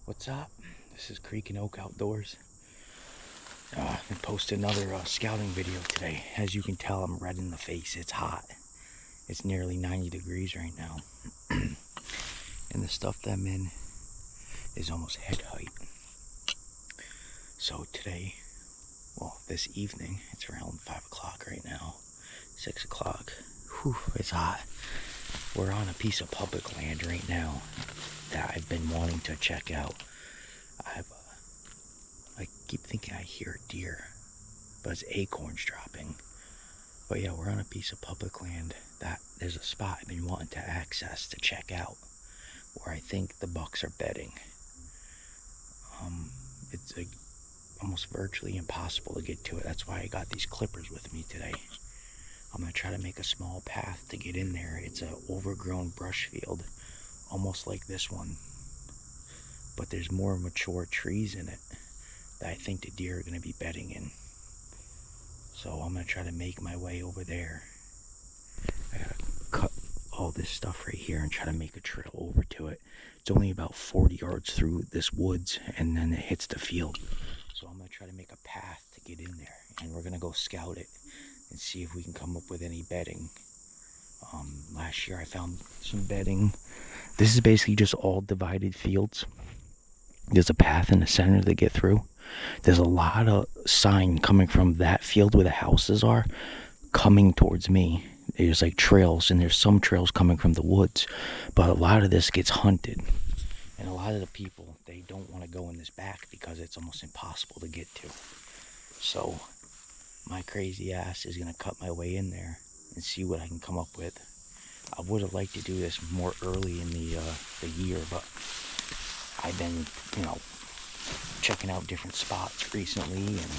What's up? This is Creek and Oak Outdoors. I posted another scouting video today. As you can tell, I'm red in the face. It's hot. It's nearly 90 degrees right now. And the stuff that I'm in is almost head height. So today, well, this evening, it's around 5 o'clock right now. 6 o'clock. Whew, it's hot. We're on a piece of public land right now that I've been wanting to check out. I keep thinking I hear a deer, but it's acorns dropping. But yeah, we're on a piece of public land that there's a spot I've been wanting to access to check out, where I think the bucks are bedding. It's almost virtually impossible to get to it. That's why I got these clippers with me today. I'm gonna try to make a small path to get in there. It's an overgrown brush field, almost like this one, but there's more mature trees in it that I think the deer are gonna be bedding in. So I'm gonna try to make my way over there. I gotta cut all this stuff right here and try to make a trail over to it. It's only about 40 yards through this woods and then it hits the field. So I'm gonna try to make a path to get in there, and we're gonna go scout it and see if we can come up with any bedding. Last year I found some bedding. This is basically just all divided fields. There's a path in the center to get through. There's a lot of sign coming from that field where the houses are coming towards me. There's like trails, and there's some trails coming from the woods, but a lot of this gets hunted, and a lot of the people, they don't want to go in this back because it's almost impossible to get to. So my crazy ass is gonna cut my way in there and see what I can come up with. I would have liked to do this more early in the year, but I've been, checking out different spots recently, and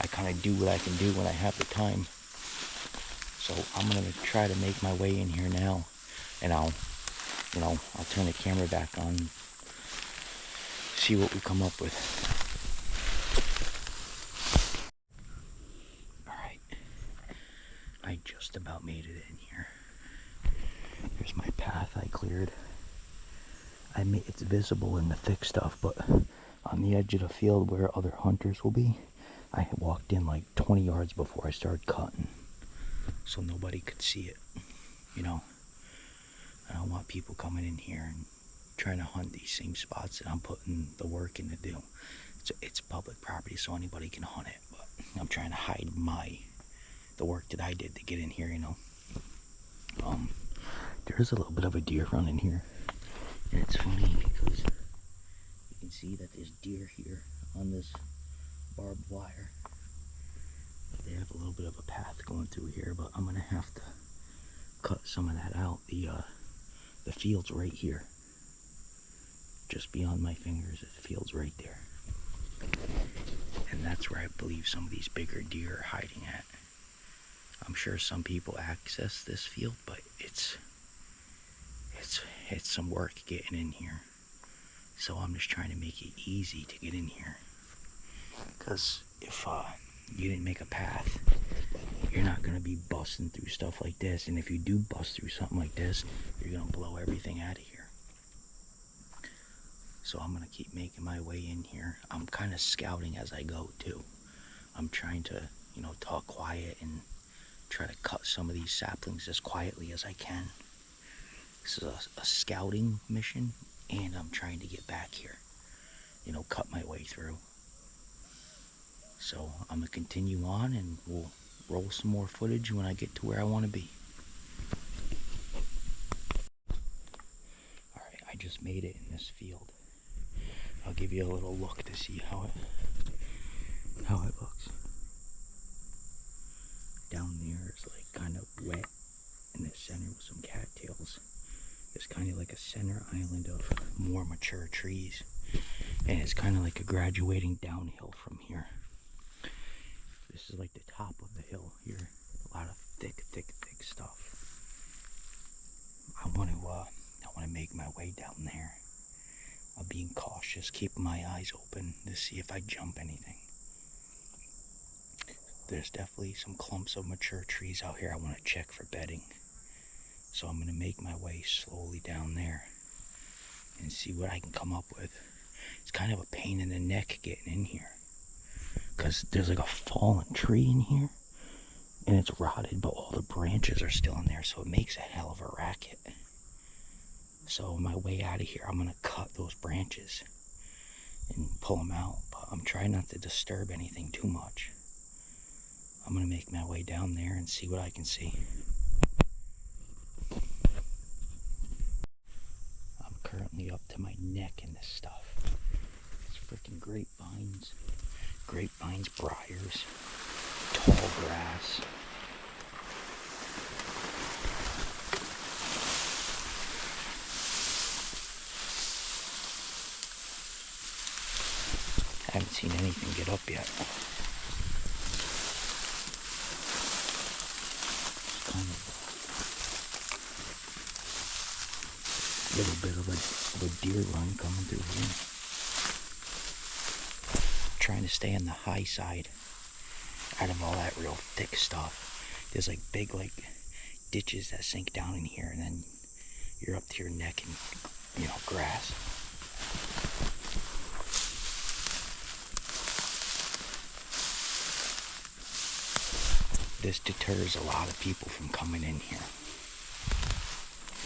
I kind of do what I can do when I have the time. So I'm gonna try to make my way in here now, and I'll turn the camera back on, see what we come up with. All right, I just about made it in here. Here's my path I cleared. It's visible in the thick stuff, but on the edge of the field where other hunters will be, I had walked in like 20 yards before I started cutting, so nobody could see it. I don't want people coming in here and trying to hunt these same spots that I'm putting the work in to do. It's public property, so anybody can hunt it, but I'm trying to hide the work that I did to get in here. There's a little bit of a deer run in here, and it's funny because you can see that there's deer here on this barbed wire. They have a little bit of a path going through here, but I'm gonna have to cut some of that out. The field's right here, just beyond my fingers. The field's right there, and that's where I believe some of these bigger deer are hiding at. I'm sure some people access this field, but it's some work getting in here. So I'm just trying to make it easy to get in here, because if you didn't make a path, you're not going to be busting through stuff like this. And if you do bust through something like this, you're going to blow everything out of here. So I'm going to keep making my way in here. I'm kind of scouting as I go too. I'm trying to talk quiet and try to cut some of these saplings as quietly as I can. This is a scouting mission, and I'm trying to get back here, cut my way through. So I'm gonna continue on, and we'll roll some more footage when I get to where I want to be. Alright, I just made it in this field. I'll give you a little look to see how it looks. Down there is like kind of wet in the center with some cattails. It's kind of like a center island of more mature trees, and it's kind of like a graduating downhill from here. This is like the top of the hill here. A lot of thick stuff. I want to make my way down there. I'm being cautious, keeping my eyes open to see if I jump anything. There's definitely some clumps of mature trees out here I want to check for bedding. So I'm going to make my way slowly down there and see what I can come up with. It's kind of a pain in the neck getting in here. Because there's like a fallen tree in here. And it's rotted, but all the branches are still in there. So it makes a hell of a racket. So on my way out of here, I'm going to cut those branches and pull them out. But I'm trying not to disturb anything too much. I'm going to make my way down there and see what I can see. I'm currently up to my neck in this stuff. It's freaking grapevines. Grapevines, briars, tall grass. I haven't seen anything get up yet. It's kind of a little bit of a deer run coming through here. Trying to stay on the high side out of all that real thick stuff. There's like big ditches that sink down in here, and then you're up to your neck in grass. This deters a lot of people from coming in here.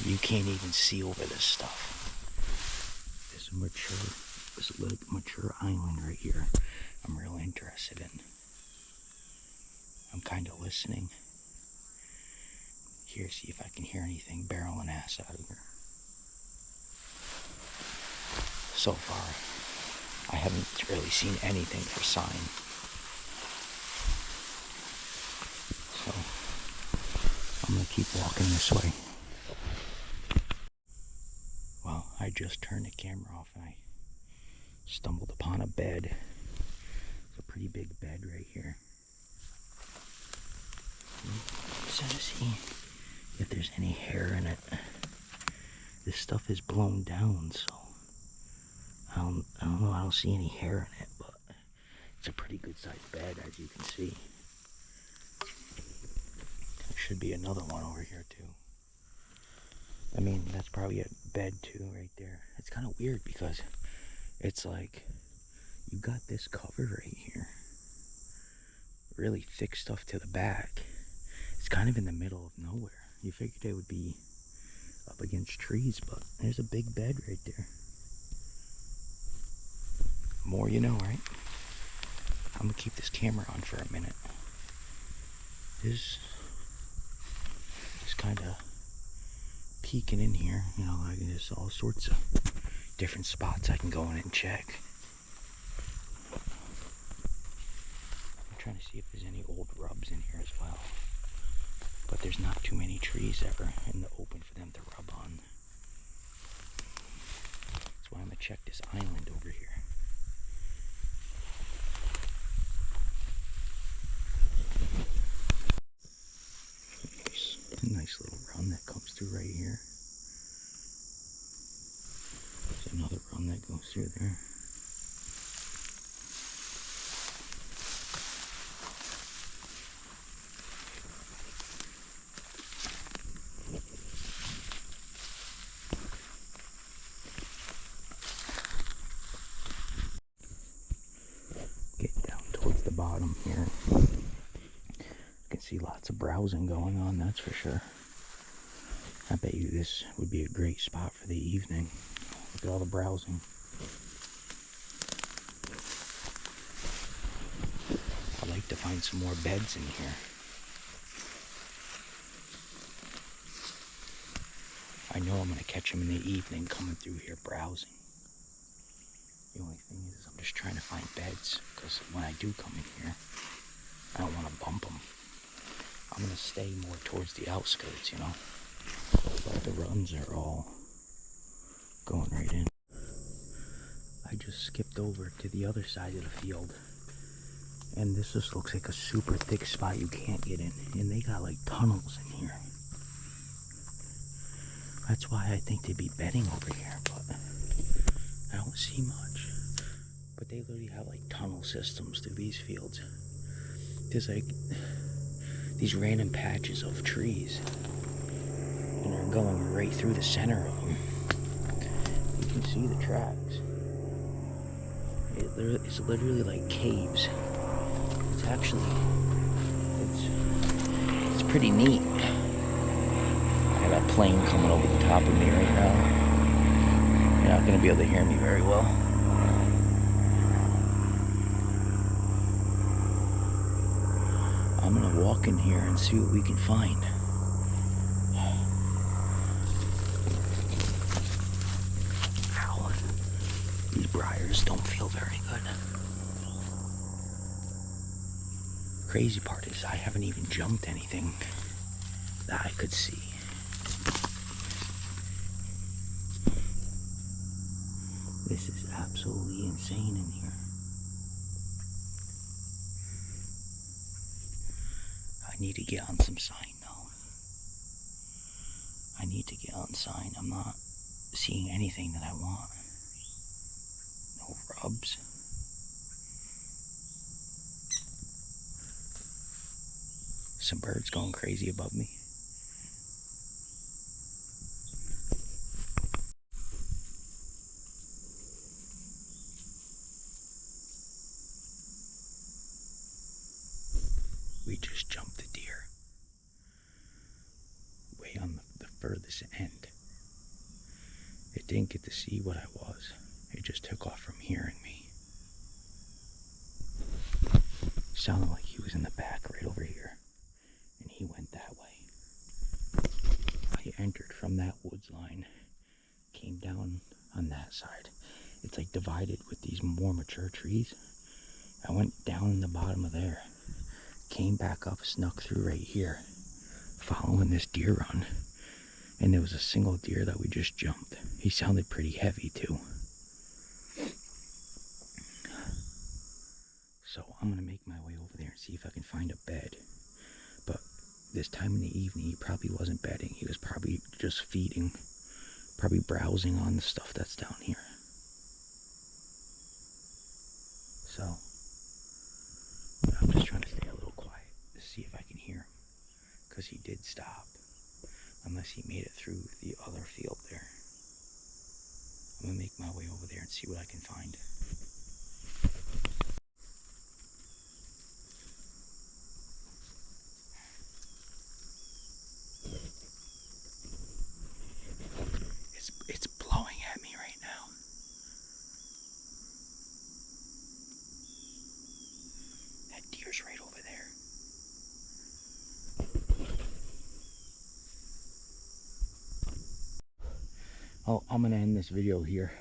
You can't even see over this stuff. This mature island right here, I'm real interested in. I'm kind of listening. Here, see if I can hear anything barreling ass out of here. So far, I haven't really seen anything for sign. So, I'm going to keep walking this way. Well, I just turned the camera off and I stumbled upon a bed. It's a pretty big bed right here. So to see if there's any hair in it. This stuff is blown down, so I don't know. I don't see any hair in it, but it's a pretty good sized bed, as you can see. There should be another one over here too. I mean, that's probably a bed too right there. It's kind of weird because it's like you got this cover right here. Really thick stuff to the back. It's kind of in the middle of nowhere. You figured it would be up against trees, but there's a big bed right there. More you know, right? I'm gonna keep this camera on for a minute. This kind of peeking in here, like there's all sorts of different spots I can go in and check. I'm trying to see if there's any old rubs in here as well. But there's not too many trees that are in the open for them to rub on. That's why I'm gonna check this island over here. Nice little run that comes through right here. There's another run that goes through there. Get down towards the bottom here. You can see lots of browsing going on, that's for sure. I bet you this would be a great spot for the evening. Look at all the browsing. I'd like to find some more beds in here. I know I'm going to catch them in the evening coming through here browsing. The only thing is I'm just trying to find beds, because when I do come in here, I don't want to bump them. I'm going to stay more towards the outskirts, But the runs are all going right in. I just skipped over to the other side of the field. And this just looks like a super thick spot you can't get in. And they got like tunnels in here. That's why I think they'd be bedding over here, but I don't see much. But they literally have like tunnel systems through these fields. There's like these random patches of trees. And they're going right through the center of them. You can see the tracks. It's literally like caves. It's actually, it's pretty neat. I got a plane coming over the top of me right now. You're not gonna be able to hear me very well. I'm gonna walk in here and see what we can find. Ow. These briars don't feel very good. Crazy part is I haven't even jumped anything that I could see. This is absolutely insane in here. I need to get on some sign though. I need to get on sign. I'm not seeing anything that I want. No rubs. Some birds going crazy above me. We just jumped the deer. Way on the furthest end. It didn't get to see what I was. It just took off from hearing me. Sounded like he was in the back right over here. And he went that way. I entered from that woods line. Came down on that side. It's like divided with these more mature trees. I went down in the bottom of there. Came back up, snuck through right here. Following this deer run. And there was a single deer that we just jumped. He sounded pretty heavy too. So I'm gonna make my way over there and see if I can find a bed. But this time in the evening, he probably wasn't bedding. He was probably just feeding. Probably browsing on the stuff that's down here. So I'm just trying to stay a little quiet to see if I can hear him. Because he did stop. Unless he made it through the other field there. I'm gonna make my way over there and see what I can find. It's blowing at me right now. That deer's right over there. Oh, I'm gonna end this video here.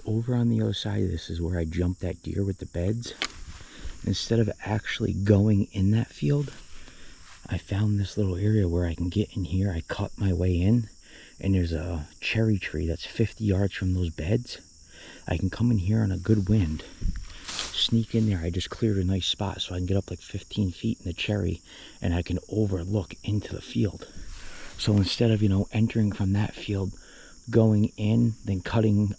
Over on the other side, this is where I jumped that deer with the beds. Instead of actually going in that field, I found this little area where I can get in here. I cut my way in, and there's a cherry tree that's 50 yards from those beds. I can come in here on a good wind, sneak in there. I just cleared a nice spot so I can get up like 15 feet in the cherry, and I can overlook into the field. So instead of, entering from that field, going in, then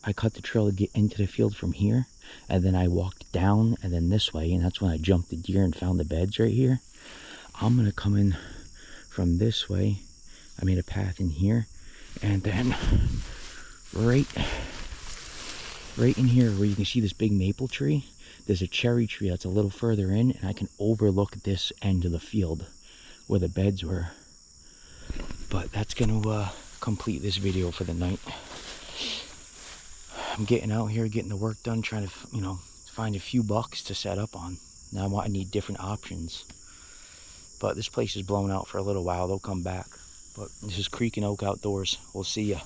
I cut the trail to get into the field from here, and then I walked down and then this way, and that's when I jumped the deer and found the beds right here. I'm gonna come in from this way. I made a path in here, and then right in here where you can see this big maple tree, there's a cherry tree that's a little further in, and I can overlook this end of the field where the beds were. But that's gonna complete this video for the night. I'm getting out here, getting the work done, trying to, find a few bucks to set up on. Now I need different options. But this place is blown out for a little while. They'll come back. But this is Creek and Oak Outdoors. We'll see ya.